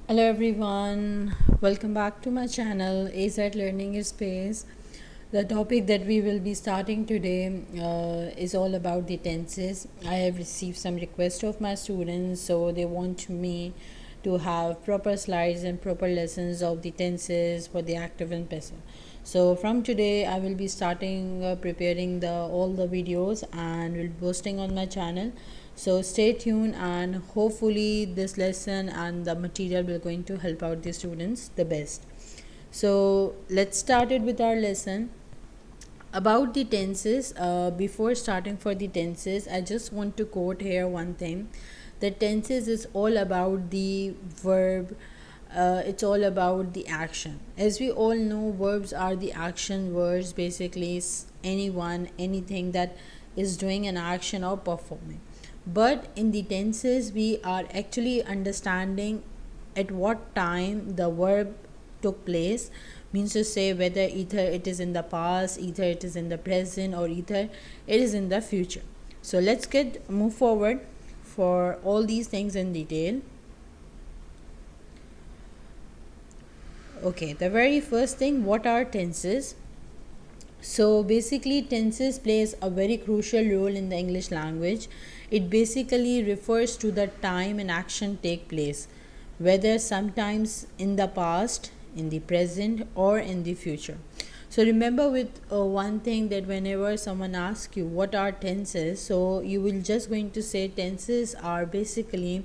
Hello everyone, welcome back to my channel AZ Learning Space. The topic that we will be starting today is all about the tenses. I have received some requests of my students, so they want me to have proper slides and proper lessons of the tenses for the active and passive. So from today I will be starting preparing the all the videos and will be posting on my channel. So stay tuned, and hopefully this lesson and the material will going to help out the students the best. So let's start it with our lesson about the tenses. Before starting for the tenses, I just want to quote here one thing. The tenses is all about the verb. It's all about the action. As we all know, verbs are the action words. Basically, anyone, anything that is doing an action or performing. But in the tenses, we are actually understanding at what time the verb took place, means to say whether either it is in the past, either it is in the present, or either it is in the future. So let's get move forward for all these things in detail. Okay, the very first thing, what are tenses? So basically tenses plays a very crucial role in the English language. It basically refers to the time an action take place, whether sometimes in the past, in the present, or in the future. So remember with one thing, that whenever someone asks you what are tenses, so you will just going to say tenses are basically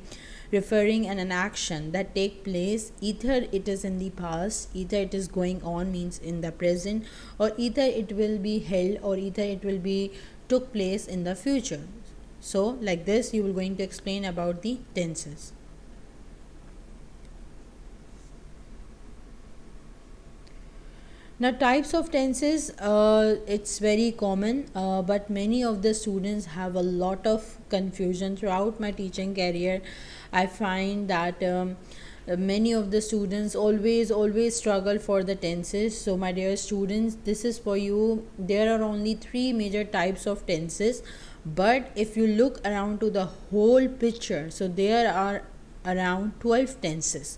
referring an action that take place, either it is in the past, either it is going on, means in the present, or either it will be held, or either it will be took place in the future. So like this you will going to explain about the tenses. Now types of tenses, it's very common, but many of the students have a lot of confusion throughout my teaching career. I find that many of the students always struggle for the tenses. So my dear students, this is for you. There are only three major types of tenses, but if you look around to the whole picture, so there are around 12 tenses.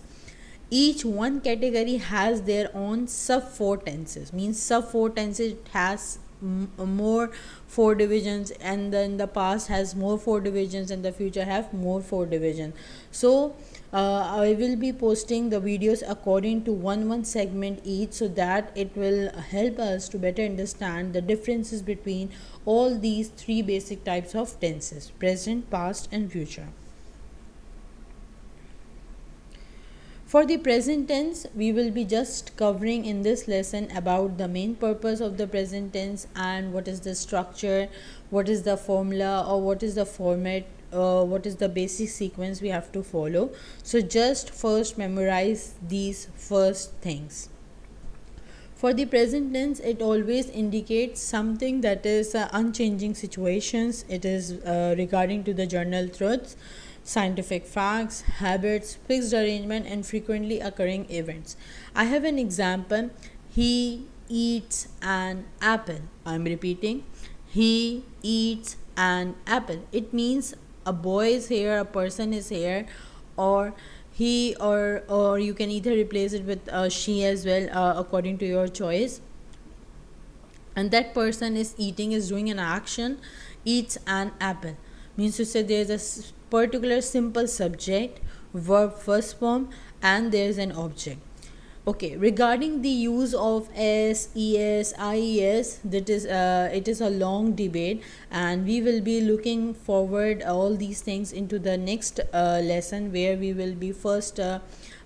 Each one category has their own sub 4 tenses, means sub 4 tenses has more 4 divisions, and then the past has more 4 divisions, and the future have more 4 divisions. So I will be posting the videos according to one segment each, so that it will help us to better understand the differences between all these three basic types of tenses: present, past, and future. For the present tense, we will be just covering in this lesson about the main purpose of the present tense, and what is the structure, what is the formula, or what is the format, what is the basic sequence we have to follow. So just first memorize these first things. For the present tense, it always indicates something that is unchanging situations. It is regarding to the journal truths, scientific facts, habits, fixed arrangement, and frequently occurring events. I have an example. He eats an apple. I'm repeating. He eats an apple. It means a boy is here, a person is here, or he, or you can either replace it with she as well, according to your choice. And that person is eating, is doing an action, eats an apple, means to say there is a particular simple subject, verb first form, and there is an object. Okay, regarding the use of s, es, ies, that is it is a long debate, and we will be looking forward all these things into the next lesson, where we will be first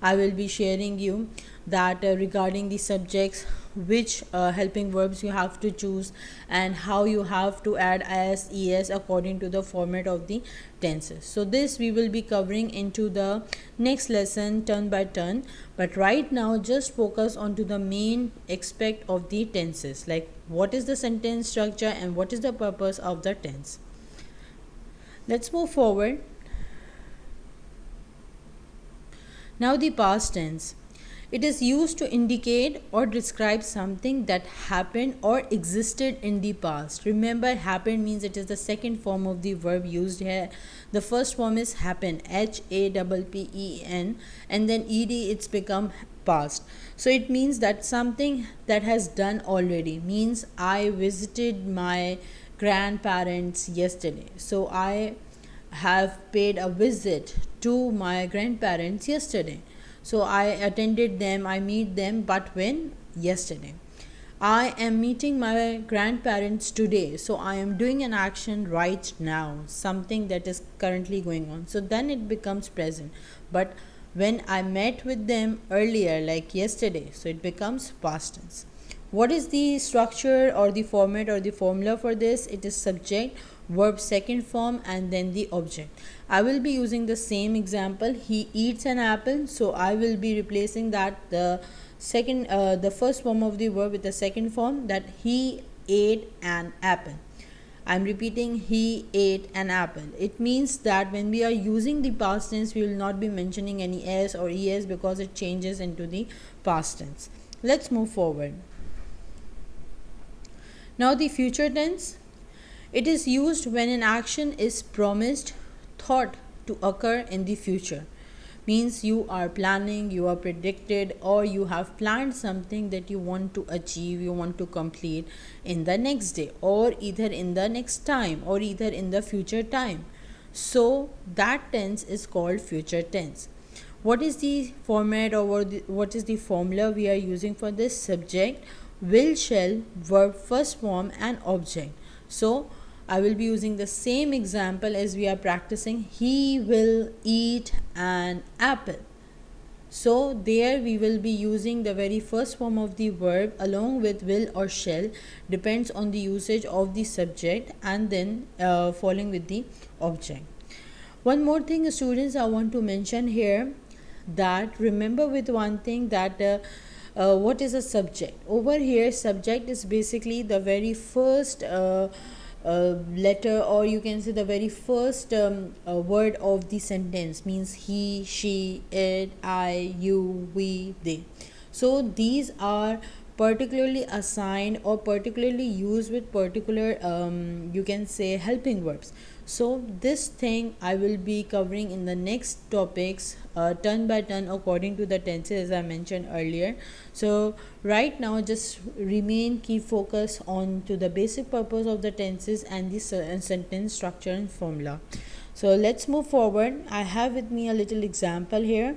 I will be sharing you that regarding the subjects, which helping verbs you have to choose, and how you have to add as, es according to the format of the tenses. So this we will be covering into the next lesson, turn by turn. But right now just focus on to the main aspect of the tenses, like what is the sentence structure and what is the purpose of the tense. Let's move forward. Now the past tense. It is used to indicate or describe something that happened or existed in the past. Remember, happened means it is the second form of the verb used here. The first form is happen, HAPPEN, and then ed it's become past. So it means that something that has done already, means I visited my grandparents yesterday. So I have paid a visit to my grandparents yesterday. So I attended them, I meet them, but when? Yesterday. I am meeting my grandparents today. So I am doing an action right now, something that is currently going on. So then it becomes present. But when I met with them earlier, like yesterday, so it becomes past tense. What is the structure or the format or the formula for this? It is subject, verb second form, and then the object. I will be using the same example. He eats an apple, so I will be replacing that the first form of the verb with the second form, that he ate an apple. I'm repeating, he ate an apple. It means that when we are using the past tense, we will not be mentioning any s or es because it changes into the past tense. Let's move forward. Now the future tense. It is used when an action is promised, thought to occur in the future. Means you are planning, you are predicted, or you have planned something that you want to achieve, you want to complete in the next day, or either in the next time, or either in the future time. So that tense is called future tense. What is the format, or what is the formula we are using for this? Subject, will, shall, verb first form, and object. So I will be using the same example as we are practicing. He will eat an apple. So there we will be using the very first form of the verb along with will or shall, depends on the usage of the subject, and then following with the object. One more thing, students, I want to mention here, that remember with one thing, that what is a subject? Over here, subject is basically the very first letter, or you can say the very first word of the sentence. Means he, she, it, I, you, we, they. So these are particularly assigned or particularly used with particular you can say helping verbs. So this thing I will be covering in the next topics turn by turn according to the tenses as I mentioned earlier. So right now just remain, keep focus on to the basic purpose of the tenses and the sentence structure and formula. So let's move forward. I have with me a little example here.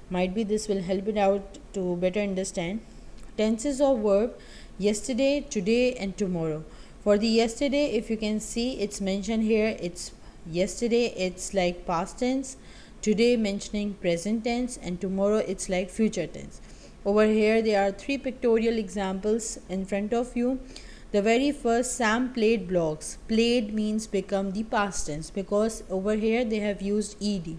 Might be this will help it out to better understand. Tenses of verb: yesterday, today, and tomorrow. For the yesterday, if you can see, it's mentioned here, it's yesterday, it's like past tense, today mentioning present tense, and tomorrow it's like future tense. Over here there are three pictorial examples in front of you. The very first, Sam played blocks. Played means become the past tense because over here they have used ed.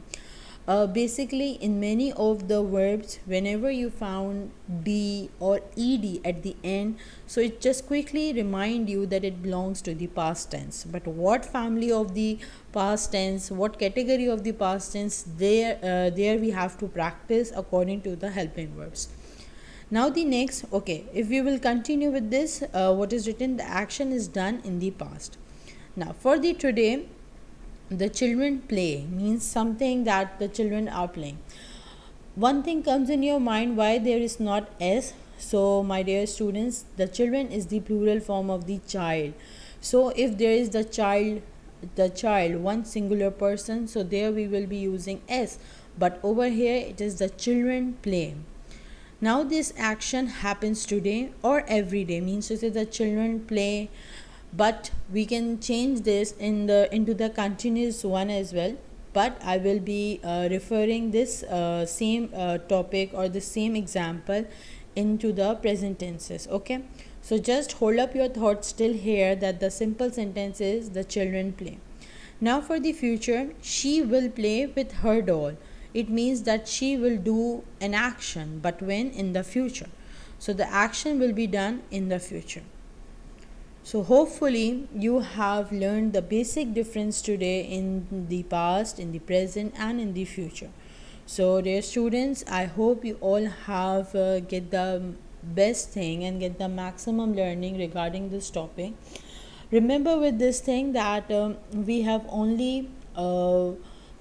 Basically in many of the verbs, whenever you found d or ed at the end, so it just quickly remind you that it belongs to the past tense. But what family of the past tense, what category of the past tense, there we have to practice according to the helping verbs. Now the next, okay, if we will continue with this, what is written, the action is done in the past. Now for the today, the children play means something that the children are playing. One thing comes in your mind, why there is not s. So my dear students, the children is the plural form of the child. So if there is the child, one singular person, so there we will be using s. But over here it is the children play. Now this action happens today or every day, means to say the children play, but we can change this into the continuous one as well. But I will be referring this same topic or the same example into the present tenses. Okay, so just hold up your thoughts still here, that the simple sentence is the children play. Now for the future, she will play with her doll. It means that she will do an action, but when? In the future. So the action will be done in the future. So hopefully you have learned the basic difference today in the past, in the present, and in the future. So dear students, I hope you all have get the best thing and get the maximum learning regarding this topic. Remember with this thing that we have only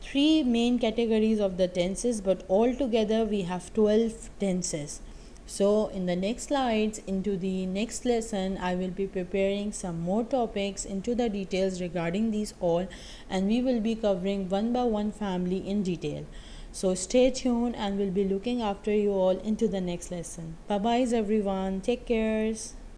three main categories of the tenses, but altogether we have 12 tenses. So in the next slides, into the next lesson, I will be preparing some more topics into the details regarding these all, and we will be covering one by one family in detail. So stay tuned, and we'll be looking after you all into the next lesson. Bye bye everyone, take cares.